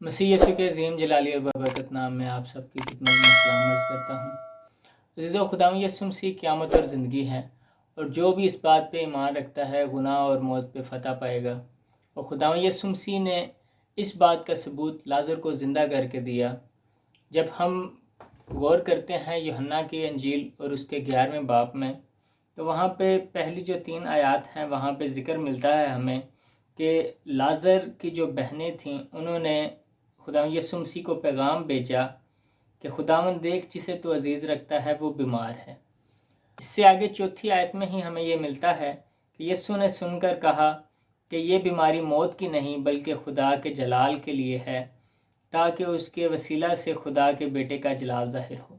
مسیح یسوع کے عظیم جلالی اور بابرکت نام میں آپ سب کی خدمت میں سلام عرض کرتا ہوں۔ عزیزو، خداوند یسوع مسیح قیامت اور زندگی ہے، اور جو بھی اس بات پہ ایمان رکھتا ہے گناہ اور موت پہ فتح پائے گا۔ اور خداوند یسوع مسیح نے اس بات کا ثبوت لازر کو زندہ کر کے دیا۔ جب ہم غور کرتے ہیں یوحنا کی انجیل اور اس کے 11ویں باب میں، تو وہاں پہ پہلی جو 3 آیات ہیں وہاں پہ ذکر ملتا ہے ہمیں کہ لازر کی جو بہنیں تھیں انہوں نے خداوند یسوع مسیح کو پیغام بھیجا کہ خداوند دیکھ جسے تو عزیز رکھتا ہے وہ بیمار ہے۔ اس سے آگے 4 آیت میں ہی ہمیں یہ ملتا ہے کہ یسوع نے سن کر کہا کہ یہ بیماری موت کی نہیں بلکہ خدا کے جلال کے لیے ہے، تاکہ اس کے وسیلہ سے خدا کے بیٹے کا جلال ظاہر ہو۔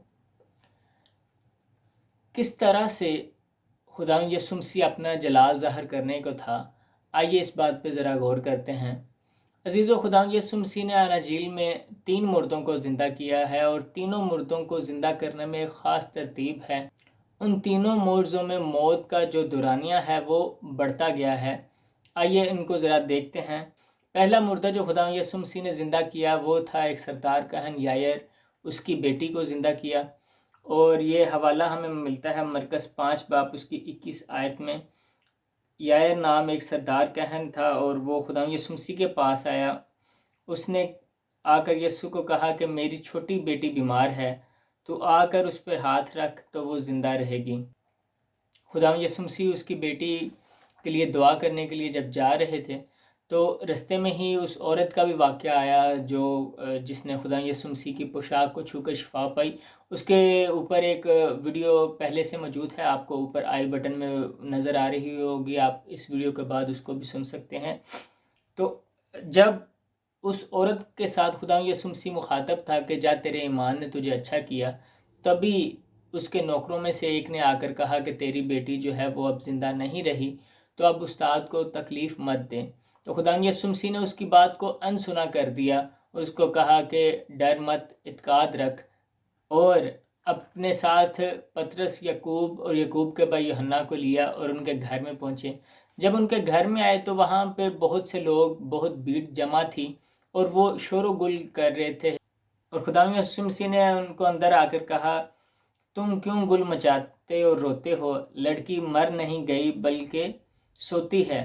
کس طرح سے خداوند یسوع مسیح اپنا جلال ظاہر کرنے کو تھا، آئیے اس بات پہ ذرا غور کرتے ہیں۔ عزیزو، خداوند یسوع مسیح نے اناجیل میں 3 مردوں کو زندہ کیا ہے، اور تینوں مردوں کو زندہ کرنے میں ایک خاص ترتیب ہے۔ ان تینوں معجزوں میں موت کا جو دورانیہ ہے وہ بڑھتا گیا ہے۔ آئیے ان کو ذرا دیکھتے ہیں۔ پہلا مردہ جو خداوند یسوع مسیح نے زندہ کیا وہ تھا ایک سردار کہن یائر، اس کی بیٹی کو زندہ کیا، اور یہ حوالہ ہمیں ملتا ہے مرکز 5 باب اس کی 21 آیت میں۔ یائر نام ایک سردار کہن تھا، اور وہ خداوند یسوع مسیح کے پاس آیا۔ اس نے آ کر یسوع کو کہا کہ میری چھوٹی بیٹی بیمار ہے، تو آ کر اس پر ہاتھ رکھ تو وہ زندہ رہے گی۔ خداوند یسوع مسیح اس کی بیٹی کے لیے دعا کرنے کے لیے جب جا رہے تھے تو رستے میں ہی اس عورت کا بھی واقعہ آیا جس نے خداوند یسوع مسیح کی پوشاک کو چھو کر شفا پائی۔ اس کے اوپر ایک ویڈیو پہلے سے موجود ہے، آپ کو اوپر آئی بٹن میں نظر آ رہی ہوگی، آپ اس ویڈیو کے بعد اس کو بھی سن سکتے ہیں۔ تو جب اس عورت کے ساتھ خداوند یسوع مسیح مخاطب تھا کہ جا تیرے ایمان نے تجھے اچھا کیا، تبھی اس کے نوکروں میں سے ایک نے آ کر کہا کہ تیری بیٹی جو ہے وہ اب زندہ نہیں رہی، تو اب استاد کو تکلیف مت دیں۔ تو خداوند یسوع مسیح نے اس کی بات کو انسنا کر دیا اور اس کو کہا کہ ڈر مت، اعتقاد رکھ، اور اپنے ساتھ پطرس، یعقوب اور یعقوب کے بھائی یوحنا کو لیا اور ان کے گھر میں پہنچے۔ جب ان کے گھر میں آئے تو وہاں پہ بہت سے لوگ، بہت بھیڑ جمع تھی، اور وہ شور و گل کر رہے تھے، اور خداوند یسوع مسیح نے ان کو اندر آ کر کہا تم کیوں گل مچاتے اور روتے ہو؟ لڑکی مر نہیں گئی بلکہ سوتی ہے۔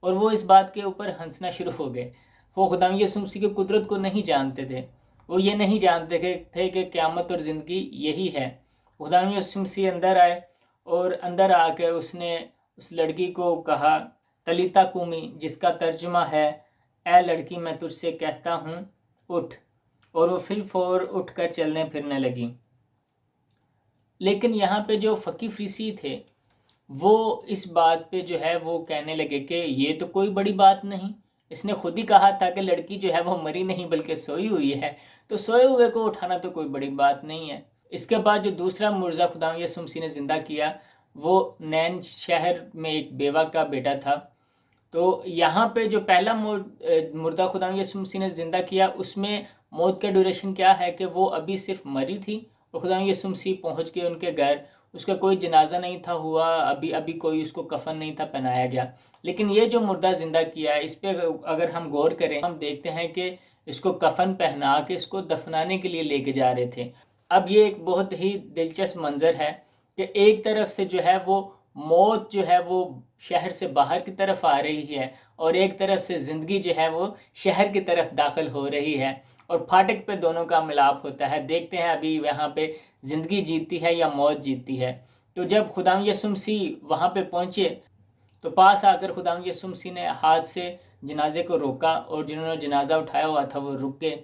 اور وہ اس بات کے اوپر ہنسنا شروع ہو گئے۔ وہ خداوند یسوع مسیح کی قدرت کو نہیں جانتے تھے، وہ یہ نہیں جانتے تھے کہ قیامت اور زندگی یہی ہے۔ خداوند یسوع مسیح اندر آئے، اور اندر آ کے اس نے اس لڑکی کو کہا تلیتا کومی، جس کا ترجمہ ہے اے لڑکی میں تجھ سے کہتا ہوں اٹھ، اور وہ فی الفور اٹھ کر چلنے پھرنے لگی۔ لیکن یہاں پہ جو فقی فریسی تھے وہ اس بات پہ جو ہے وہ کہنے لگے کہ یہ تو کوئی بڑی بات نہیں، اس نے خود ہی کہا تھا کہ لڑکی جو ہے وہ مری نہیں بلکہ سوئی ہوئی ہے، تو سوئے ہوئے کو اٹھانا تو کوئی بڑی بات نہیں ہے۔ اس کے بعد جو دوسرا معجزہ خداوند یسوع مسیح نے زندہ کیا وہ نین شہر میں ایک بیوہ کا بیٹا تھا۔ تو یہاں پہ جو پہلا مردہ خداوند یسوع مسیح نے زندہ کیا اس میں موت کا ڈیوریشن کیا ہے کہ وہ ابھی صرف مری تھی، اور خداوند یسوع مسیح پہنچ کے ان کے گھر، اس کا کوئی جنازہ نہیں تھا ہوا، ابھی کوئی اس کو کفن نہیں تھا پہنایا گیا۔ لیکن یہ جو مردہ زندہ کیا ہے اس پہ اگر ہم غور کریں، ہم دیکھتے ہیں کہ اس کو کفن پہنا کے اس کو دفنانے کے لیے لے کے جا رہے تھے۔ اب یہ ایک بہت ہی دلچسپ منظر ہے کہ ایک طرف سے جو ہے وہ موت جو ہے وہ شہر سے باہر کی طرف آ رہی ہے، اور ایک طرف سے زندگی جو ہے وہ شہر کی طرف داخل ہو رہی ہے، اور پھاٹک پہ دونوں کا ملاپ ہوتا ہے۔ دیکھتے ہیں ابھی یہاں پہ زندگی جیتتی ہے یا موت جیتتی ہے۔ تو جب خداوند یسوع مسیح وہاں پہ پہنچے تو پاس آ کر خداوند یسوع مسیح نے ہاتھ سے جنازے کو روکا، اور جنہوں نے جنازہ اٹھایا ہوا تھا وہ رک گئے،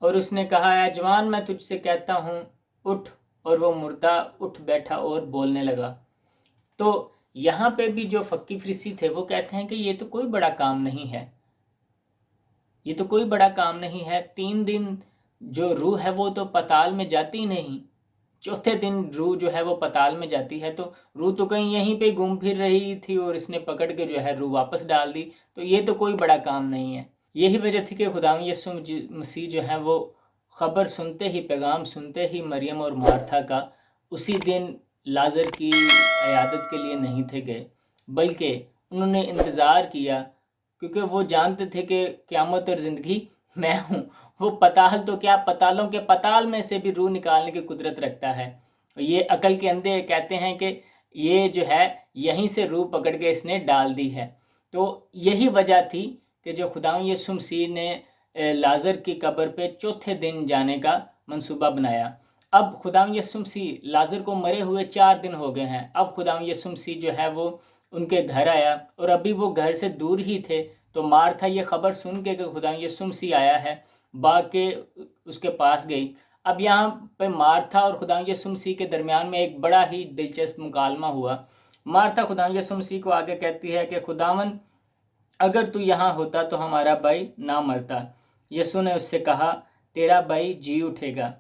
اور اس نے کہا اے جوان میں تجھ سے کہتا ہوں اٹھ، اور وہ مردہ اٹھ بیٹھا اور بولنے لگا۔ تو یہاں پہ بھی جو فقی فریسی تھے وہ کہتے ہیں کہ یہ تو کوئی بڑا کام نہیں ہے، یہ تو کوئی بڑا کام نہیں ہے، 3 دن جو روح ہے وہ تو پتال میں جاتی نہیں، چوتھے دن روح جو ہے وہ پتال میں جاتی ہے، تو روح تو کہیں یہیں پہ گھوم پھر رہی تھی اور اس نے پکڑ کے جو ہے روح واپس ڈال دی، تو یہ تو کوئی بڑا کام نہیں ہے۔ یہی وجہ تھی کہ خداوند یسوع مسیح جو ہے وہ خبر سنتے ہی، پیغام سنتے ہی مریم اور مارتھا کا اسی دن لازر کی عیادت کے لیے نہیں تھے گئے، بلکہ انہوں نے انتظار کیا، کیونکہ وہ جانتے تھے کہ قیامت اور زندگی میں ہوں۔ وہ پتال تو کیا، پتالوں کے پتال میں سے بھی روح نکالنے کی قدرت رکھتا ہے. یہ عقل کے اندھے کہتے ہیں کہ یہ جو ہے یہیں سے روح پکڑ کے اس نے ڈال دی ہے. تو یہی وجہ تھی کہ جو خداوند یسوع مسیح نے لازر کی قبر پہ چوتھے دن جانے کا منصوبہ بنایا. اب خداوند یسوع مسیح، لازر کو مرے ہوئے 4 دن ہو گئے ہیں، اب خداوند یسوع مسیح جو ہے وہ ان کے گھر آیا، اور ابھی وہ گھر سے دور ہی تھے. تو مارتھا یہ خبر سن کے کہ خداوند یسوع مسیح آیا ہے، بھاگ کے اس کے پاس گئی. اب یہاں پہ مارتھا اور خداوند یسوع مسیح کے درمیان میں ایک بڑا ہی دلچسپ مکالمہ ہوا. مارتھا خداوند یسوع مسیح کو آگے کہتی ہے کہ خداوند، اگر تو یہاں ہوتا تو ہمارا بھائی نہ مرتا. یسوع نے اس سے کہا، تیرا بھائی جی اٹھے گا.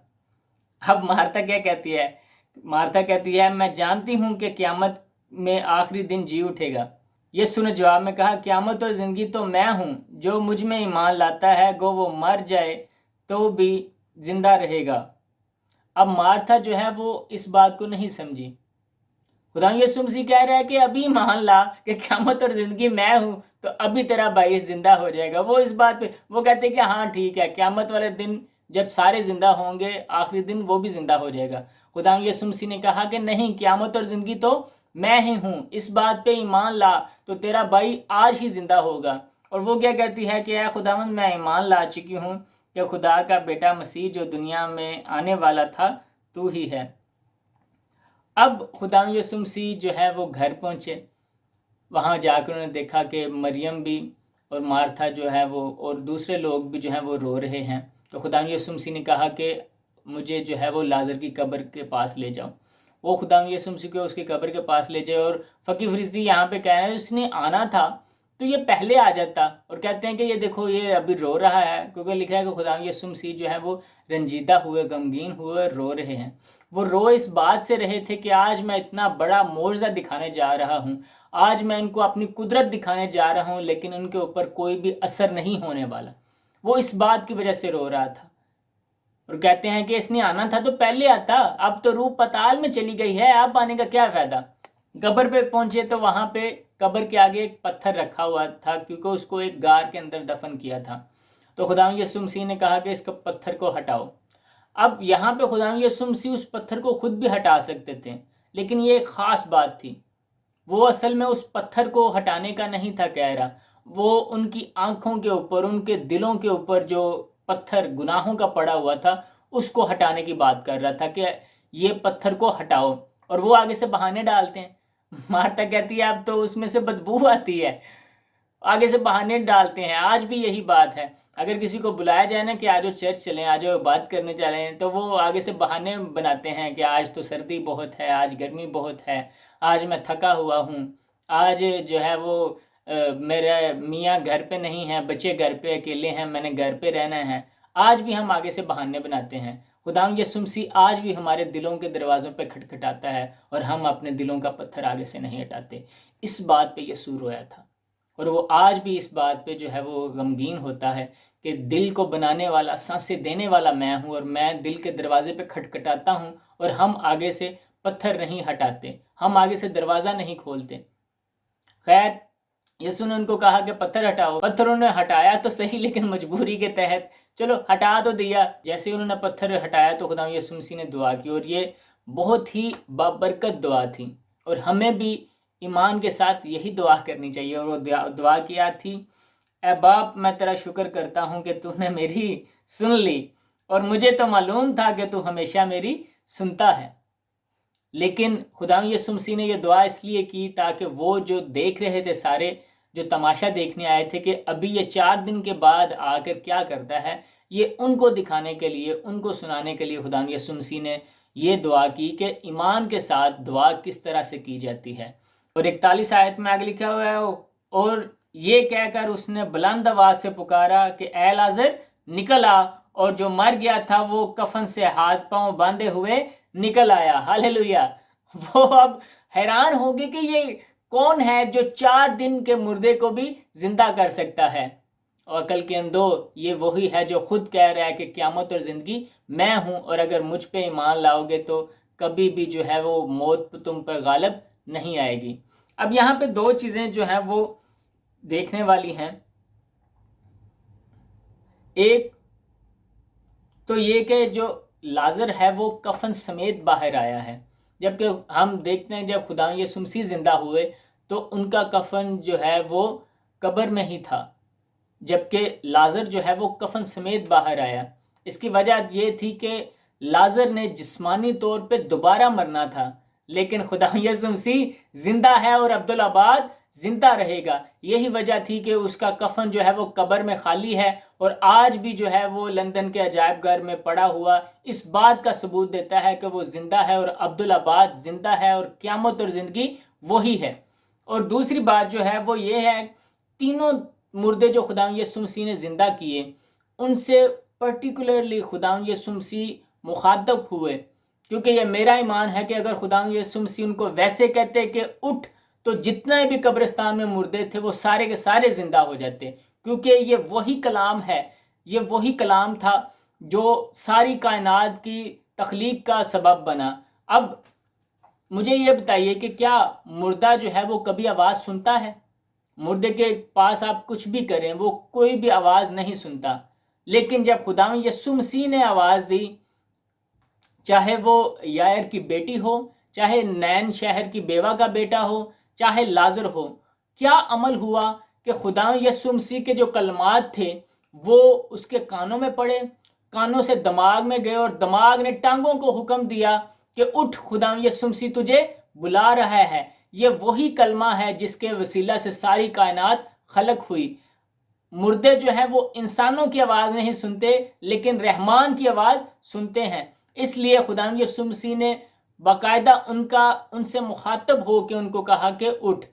اب مارتھا کیا کہتی ہے؟ مارتھا کہتی ہے، میں جانتی ہوں کہ قیامت میں آخری دن جی اٹھے گا. یسوع نے جواب میں کہا، قیامت اور زندگی تو میں ہوں، جو مجھ میں ایمان لاتا ہے گو وہ مر جائے تو بھی زندہ رہے گا. اب مارتھا جو ہے وہ اس بات کو نہیں سمجھی. خداوند یسوع مسیح کہہ رہا ہے کہ ابھی مان لا کہ قیامت اور زندگی میں ہوں تو ابھی تیرا بھائی زندہ ہو جائے گا. وہ اس بات پہ وہ کہتے ہیں کہ ہاں ٹھیک ہے، قیامت والے دن جب سارے زندہ ہوں گے آخری دن وہ بھی زندہ ہو جائے گا. خداوند یسوع مسیح نے کہا کہ نہیں، قیامت اور زندگی تو میں ہی ہوں، اس بات پہ ایمان لا تو تیرا بھائی آج ہی زندہ ہوگا. اور وہ کیا کہتی ہے کہ اے خداوند، میں ایمان لا چکی ہوں کہ خدا کا بیٹا مسیح جو دنیا میں آنے والا تھا تو ہی ہے. اب خداوند یسوع مسیح جو ہے وہ گھر پہنچے. وہاں جا کر انہوں نے دیکھا کہ مریم بھی اور مارتھا جو ہے وہ اور دوسرے لوگ بھی جو ہیں وہ رو رہے ہیں. تو خداوند یسوع مسیح نے کہا کہ مجھے جو ہے وہ لازر کی قبر کے پاس لے جاؤ. وہ خداوند یسوع مسیح کو اس کی قبر کے پاس لے جائے. اور فقی فریسی یہاں پہ کہہ رہے ہیں اس نے آنا تھا تو یہ پہلے آ جاتا، اور کہتے ہیں کہ یہ دیکھو یہ ابھی رو رہا ہے، کیونکہ لکھا ہے کہ خداوند یسوع مسیح جو ہے وہ رنجیدہ ہوئے، غمگین ہوئے، رو رہے ہیں. وہ رو اس بات سے رہے تھے کہ آج میں اتنا بڑا معجزہ دکھانے جا رہا ہوں، آج میں ان کو اپنی قدرت دکھانے جا رہا ہوں، لیکن ان کے اوپر کوئی بھی اثر نہیں ہونے والا. وہ اس بات کی وجہ سے رو رہا تھا. اور کہتے ہیں کہ اس نے آنا تھا تو پہلے آتا، اب تو روح پتال میں چلی گئی ہے، اب آنے کا کیا فائدہ. قبر پہ پہنچے تو وہاں پہ قبر کے آگے ایک پتھر رکھا ہوا تھا، کیونکہ اس کو ایک غار کے اندر دفن کیا تھا. تو خداوند یسوع مسیح نے کہا کہ اس پتھر کو ہٹاؤ. اب یہاں پہ خداوند یسوع مسیح اس پتھر کو خود بھی ہٹا سکتے تھے، لیکن یہ ایک خاص بات تھی. وہ اصل میں اس پتھر کو ہٹانے کا نہیں تھا کہہ رہا، وہ ان کی آنکھوں کے اوپر، ان کے دلوں کے اوپر جو پتھر گناہوں کا پڑا ہوا تھا اس کو ہٹانے کی بات کر رہا تھا کہ یہ پتھر کو ہٹاؤ. اور وہ آگے سے بہانے ڈالتے ہیں. مارتا کہتی ہے اب تو اس میں سے بدبو آتی ہے، آگے سے بہانے ڈالتے ہیں. آج بھی یہی بات ہے، اگر کسی کو بلایا جائے نا کہ آجو چرچ چلیں، آجو بات کرنے چلیں، تو وہ آگے سے بہانے بناتے ہیں کہ آج تو سردی بہت ہے، آج گرمی بہت ہے، آج میں تھکا ہوا ہوں، آج جو ہے وہ میرے میاں گھر پہ نہیں ہیں، بچے گھر پہ اکیلے ہیں، میں نے گھر پہ رہنا ہے. آج بھی ہم آگے سے بہانے بناتے ہیں. خداوند یسوع مسیح آج بھی ہمارے دلوں کے دروازوں پہ کھٹکھٹاتا ہے اور ہم اپنے دلوں کا پتھر آگے سے نہیں ہٹاتے. اس بات پہ یسوع رویا تھا، اور وہ آج بھی اس بات پہ جو ہے وہ غمگین ہوتا ہے کہ دل کو بنانے والا، سانسیں دینے والا میں ہوں، اور میں دل کے دروازے پہ کھٹکھٹاتا ہوں، اور ہم آگے سے پتھر نہیں ہٹاتے، ہم آگے سے دروازہ نہیں کھولتے. خیر، یسوع نے ان کو کہا کہ پتھر ہٹاؤ. پتھروں نے ہٹایا تو صحیح، لیکن مجبوری کے تحت. چلو ہٹا تو دیا. جیسے انہوں نے پتھر ہٹایا تو خداوند یسوع مسیح نے دعا کی، اور یہ بہت ہی بابرکت دعا تھی. اور ہمیں بھی ایمان کے ساتھ یہی دعا کرنی چاہیے. اور وہ دعا کیا تھی، اے باپ، میں تیرا شکر کرتا ہوں کہ تو نے میری سن لی، اور مجھے تو معلوم تھا کہ تو ہمیشہ میری سنتا ہے. لیکن خداوند یسوع مسیح نے یہ دعا اس لیے کی تاکہ وہ جو دیکھ رہے تھے، سارے جو تماشا دیکھنے آئے تھے کہ ابھی یہ 4 دن کے بعد آ کر کیا کرتا ہے، یہ ان کو دکھانے کے لیے، ان کو سنانے کے لیے خداوند یسوع مسیح نے یہ دعا کی کہ ایمان کے ساتھ دعا کس طرح سے کی جاتی ہے. اور 41 آیت میں آگے لکھا ہوا ہے، اور یہ کہہ کر اس نے بلند آواز سے پکارا کہ اے لازر نکل آ. اور جو مر گیا تھا وہ کفن سے ہاتھ پاؤں باندھے ہوئے نکل آیا. ہاللیلویہ. وہ اب حیران ہوگی کہ یہ کون ہے جو 4 دن کے مردے کو بھی زندہ کر سکتا ہے. اور عقل کے اندھو، یہ وہی ہے جو خود کہہ رہا ہے کہ قیامت اور زندگی میں ہوں، اور اگر مجھ پہ ایمان لاؤ گے تو کبھی بھی جو ہے وہ موت تم پر غالب نہیں آئے گی. اب یہاں پہ 2 چیزیں جو ہیں وہ دیکھنے والی ہیں. ایک تو یہ کہ جو لازر ہے وہ کفن سمیت باہر آیا ہے، جبکہ ہم دیکھتے ہیں جب خدا یسوع مسیح زندہ ہوئے تو ان کا کفن جو ہے وہ قبر میں ہی تھا، جبکہ لازر جو ہے وہ کفن سمیت باہر آیا۔ اس کی وجہ یہ تھی کہ لازر نے جسمانی طور پہ دوبارہ مرنا تھا، لیکن خدا یسوع مسیح زندہ ہے اور عبدالآباد زندہ رہے گا۔ یہی وجہ تھی کہ اس کا کفن جو ہے وہ قبر میں خالی ہے، اور آج بھی جو ہے وہ لندن کے عجائب گھر میں پڑا ہوا اس بات کا ثبوت دیتا ہے کہ وہ زندہ ہے اور عبدالآباد زندہ ہے، اور قیامت اور زندگی وہی ہے۔ اور دوسری بات جو ہے وہ یہ ہے، تینوں مردے جو خدا یسوع مسیح نے زندہ کیے، ان سے پرٹیکولرلی خدا یسوع مسیح مخاطب ہوئے، کیونکہ یہ میرا ایمان ہے کہ اگر خدا یسوع مسیح ان کو ویسے کہتے کہ اٹھ، تو جتنے بھی قبرستان میں مردے تھے وہ سارے کے سارے زندہ ہو جاتے، کیونکہ یہ وہی کلام ہے، یہ وہی کلام تھا جو ساری کائنات کی تخلیق کا سبب بنا۔ اب مجھے یہ بتائیے کہ کیا مردہ جو ہے وہ کبھی آواز سنتا ہے؟ مردے کے پاس آپ کچھ بھی کریں وہ کوئی بھی آواز نہیں سنتا، لیکن جب خدا یسوع مسیح نے آواز دی، چاہے وہ یائر کی بیٹی ہو، چاہے نین شہر کی بیوہ کا بیٹا ہو، چاہے لازر ہو، کیا عمل ہوا کہ خدا یسوع مسیح کے جو کلمات تھے وہ اس کے کانوں میں پڑے، کانوں سے دماغ میں گئے، اور دماغ نے ٹانگوں کو حکم دیا کہ اٹھ، خدا یسوع مسیح تجھے بلا رہا ہے۔ یہ وہی کلمہ ہے جس کے وسیلہ سے ساری کائنات خلق ہوئی۔ مردے جو ہیں وہ انسانوں کی آواز نہیں سنتے، لیکن رحمان کی آواز سنتے ہیں۔ اس لیے خدا یسوع مسیح نے باقاعدہ ان سے مخاطب ہو کے ان کو کہا کہ اٹھ۔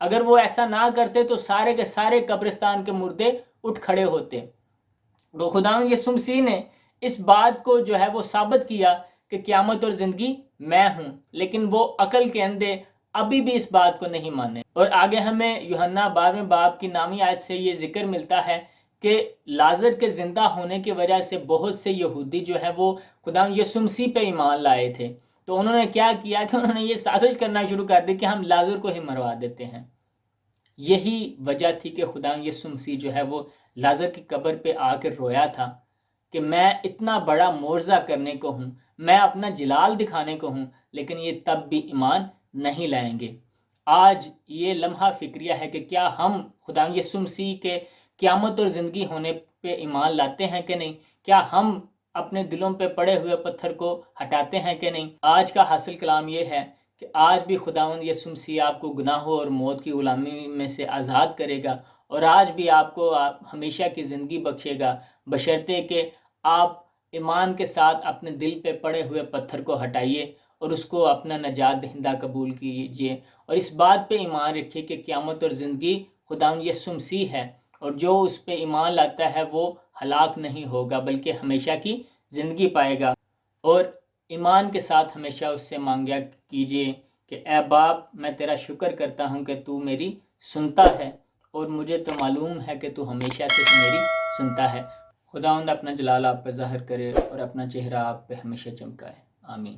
اگر وہ ایسا نہ کرتے تو سارے کے سارے قبرستان کے مردے اٹھ کھڑے ہوتے۔ تو خدا یسوع مسیح نے اس بات کو جو ہے وہ ثابت کیا کہ قیامت اور زندگی میں ہوں، لیکن وہ عقل کے اندھے ابھی بھی اس بات کو نہیں مانے۔ اور آگے ہمیں یوحنا 12 باب کی نامی آیت سے یہ ذکر ملتا ہے کہ لازر کے زندہ ہونے کی وجہ سے بہت سے یہودی جو ہے وہ خدا یسوع مسیح پہ ایمان لائے تھے، تو انہوں نے کیا کیا کہ انہوں نے یہ سازش کرنا شروع کر دی کہ ہم لازر کو ہی مروا دیتے ہیں۔ یہی وجہ تھی کہ خدا یسوع مسیح جو ہے وہ لازر کی قبر پہ آ کر رویا تھا کہ میں اتنا بڑا معجزہ کرنے کو ہوں، میں اپنا جلال دکھانے کو ہوں، لیکن یہ تب بھی ایمان نہیں لائیں گے۔ آج یہ لمحہ فکریہ ہے کہ کیا ہم خدا یسوع مسیح کے قیامت اور زندگی ہونے پہ ایمان لاتے ہیں کہ نہیں؟ کیا ہم اپنے دلوں پہ پڑے ہوئے پتھر کو ہٹاتے ہیں کہ نہیں؟ آج کا حاصل کلام یہ ہے کہ آج بھی خداوند یسوع مسیح آپ کو گناہوں اور موت کی غلامی میں سے آزاد کرے گا، اور آج بھی آپ کو ہمیشہ کی زندگی بخشے گا، بشرطے کہ آپ ایمان کے ساتھ اپنے دل پہ پڑے ہوئے پتھر کو ہٹائیے اور اس کو اپنا نجات دہندہ قبول کیجیے، اور اس بات پہ ایمان رکھیے کہ قیامت اور زندگی خداوند یسوع مسیح ہے، اور جو اس پہ ایمان لاتا ہے وہ ہلاک نہیں ہوگا بلکہ ہمیشہ کی زندگی پائے گا۔ اور ایمان کے ساتھ ہمیشہ اس سے مانگیا کیجیے کہ اے باپ، میں تیرا شکر کرتا ہوں کہ تو میری سنتا ہے، اور مجھے تو معلوم ہے کہ تو ہمیشہ سے میری سنتا ہے۔ خداوند اپنا جلال آپ پہ ظاہر کرے اور اپنا چہرہ آپ پہ ہمیشہ چمکائے۔ آمین۔